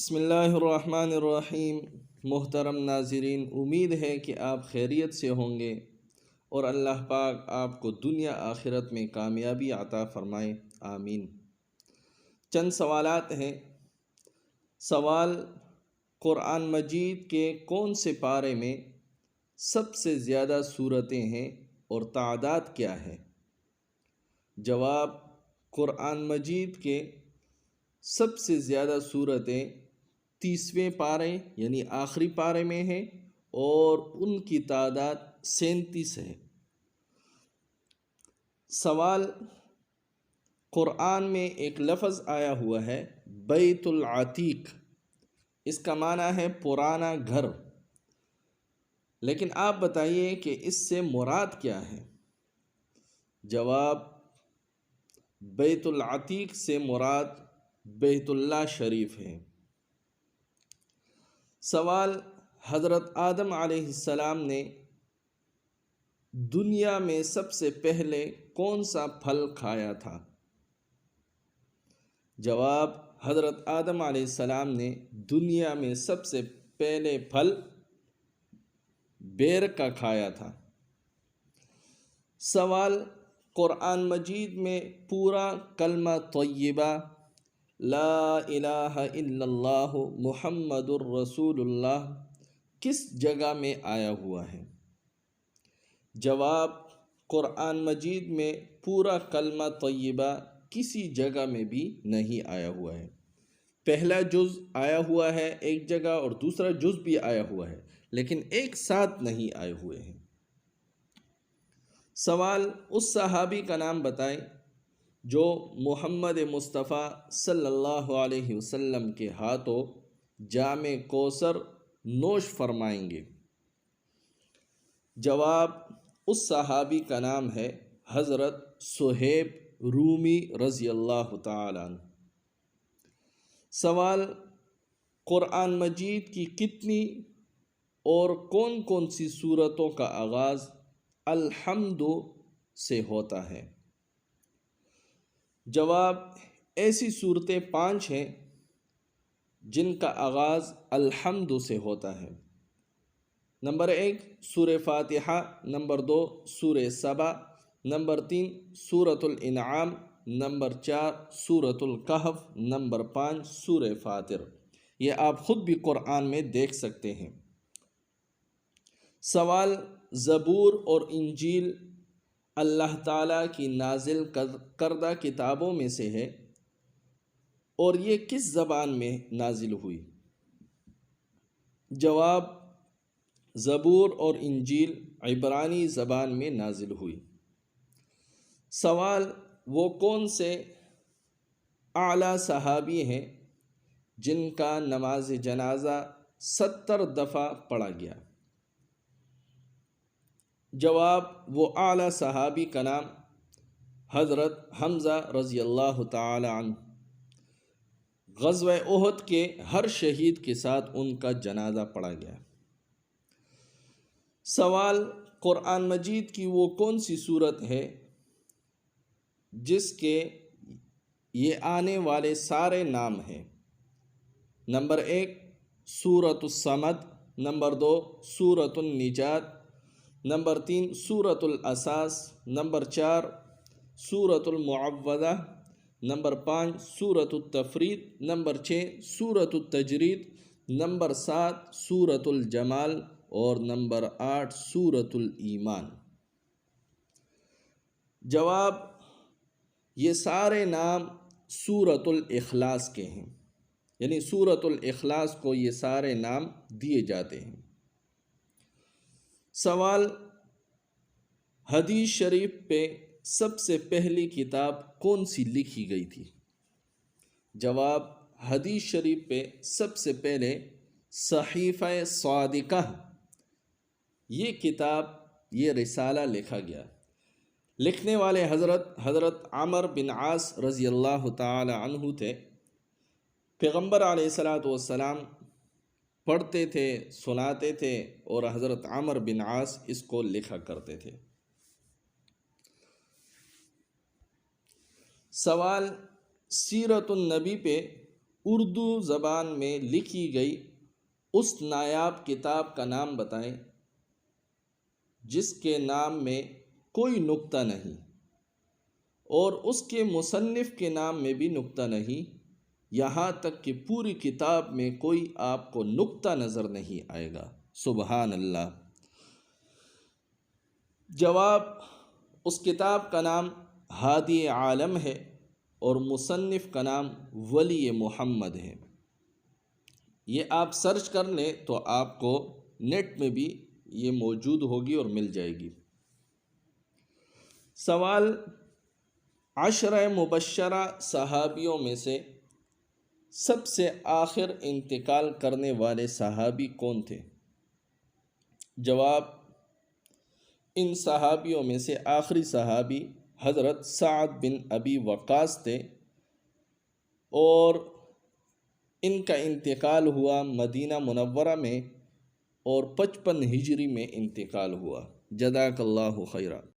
بسم اللہ الرحمن الرحیم۔ محترم ناظرین، امید ہے کہ آپ خیریت سے ہوں گے اور اللہ پاک آپ کو دنیا آخرت میں کامیابی عطا فرمائے، آمین۔ چند سوالات ہیں۔ سوال: قرآن مجید کے کون سے پارے میں سب سے زیادہ سورتیں ہیں اور تعداد کیا ہے؟ جواب: قرآن مجید کے سب سے زیادہ سورتیں 30ویں پارے یعنی آخری پارے میں ہیں اور ان کی تعداد 37 ہے۔ سوال: قرآن میں ایک لفظ آیا ہوا ہے بیت العتیق، اس کا معنی ہے پرانا گھر، لیکن آپ بتائیے کہ اس سے مراد کیا ہے؟ جواب: بیت العتیق سے مراد بیت اللہ شریف ہے۔ سوال: حضرت آدم علیہ السلام نے دنیا میں سب سے پہلے کون سا پھل کھایا تھا؟ جواب: حضرت آدم علیہ السلام نے دنیا میں سب سے پہلے پھل بیر کا کھایا تھا۔ سوال: قرآن مجید میں پورا کلمہ طیبہ لا الہ الا اللہ محمد الرسول اللہ کس جگہ میں آیا ہوا ہے؟ جواب: قرآن مجید میں پورا کلمہ طیبہ کسی جگہ میں بھی نہیں آیا ہوا ہے۔ پہلا جز آیا ہوا ہے ایک جگہ اور دوسرا جز بھی آیا ہوا ہے، لیکن ایک ساتھ نہیں آئے ہوئے ہیں۔ سوال: اس صحابی کا نام بتائیں جو محمد مصطفیٰ صلی اللہ علیہ وسلم کے ہاتھوں جام کوثر نوش فرمائیں گے۔ جواب: اس صحابی کا نام ہے حضرت صہیب رومی رضی اللہ تعالی عنہ۔ سوال: قرآن مجید کی کتنی اور کون کون سی سورتوں کا آغاز الحمد سے ہوتا ہے؟ جواب: ایسی صورتیں 5 ہیں جن کا آغاز الحمد سے ہوتا ہے۔ نمبر 1 سورہ فاتحہ، نمبر 2 سورہ سبا، نمبر 3 سورۃ الانعام، نمبر 4 سورۃ الکہف، نمبر 5 سورہ فاطر۔ یہ آپ خود بھی قرآن میں دیکھ سکتے ہیں۔ سوال: زبور اور انجیل اللہ تعالیٰ کی نازل کردہ کتابوں میں سے ہے اور یہ کس زبان میں نازل ہوئی؟ جواب: زبور اور انجیل عبرانی زبان میں نازل ہوئی۔ سوال: وہ کون سے اعلیٰ صحابی ہیں جن کا نماز جنازہ 70 دفعہ پڑھا گیا؟ جواب: وہ اعلیٰ صحابی کا نام حضرت حمزہ رضی اللہ تعالی عنہ۔ غزوہ احد کے ہر شہید کے ساتھ ان کا جنازہ پڑھا گیا۔ سوال: قرآن مجید کی وہ کون سی صورت ہے جس کے یہ آنے والے سارے نام ہیں؟ نمبر 1 سورۃ الصمد، نمبر 2 سورۃ النجات، نمبر 3 سورۃ الاساس، نمبر 4 سورۃ المعوذہ، نمبر 5 سورۃ التفریق، نمبر 6 سورۃ التجرید، نمبر 7 سورۃ الجمال اور نمبر 8 سورۃ الایمان۔ جواب: یہ سارے نام سورۃ الاخلاص کے ہیں، یعنی سورۃ الاخلاص کو یہ سارے نام دیے جاتے ہیں۔ سوال: حدیث شریف پہ سب سے پہلی کتاب کون سی لکھی گئی تھی؟ جواب: حدیث شریف پہ سب سے پہلے صحیفہ صادقہ یہ کتاب، یہ رسالہ لکھا گیا۔ لکھنے والے حضرت عمر بن عاص رضی اللہ تعالی عنہ تھے۔ پیغمبر علیہ الصلاۃ والسلام پڑھتے تھے، سناتے تھے اور حضرت عمر بن عاص اس کو لکھا کرتے تھے۔ سوال: سیرت النبی پہ اردو زبان میں لکھی گئی اس نایاب کتاب کا نام بتائیں جس کے نام میں کوئی نقطہ نہیں اور اس کے مصنف کے نام میں بھی نقطہ نہیں، یہاں تک کہ پوری کتاب میں کوئی آپ کو نقطہ نظر نہیں آئے گا۔ سبحان اللہ۔ جواب، اس کتاب کا نام ہادی عالم ہے اور مصنف کا نام ولی محمد ہے۔ یہ آپ سرچ کر لیں تو آپ کو نیٹ میں بھی یہ موجود ہوگی اور مل جائے گی۔ سوال، 10 مبشرہ صحابیوں میں سے سب سے آخر انتقال کرنے والے صحابی کون تھے؟ جواب، ان صحابیوں میں سے آخری صحابی حضرت سعد بن ابی وقاص تھے اور ان کا انتقال ہوا مدینہ منورہ میں اور 55 ہجری میں انتقال ہوا۔ جزاک اللہ خیرہ۔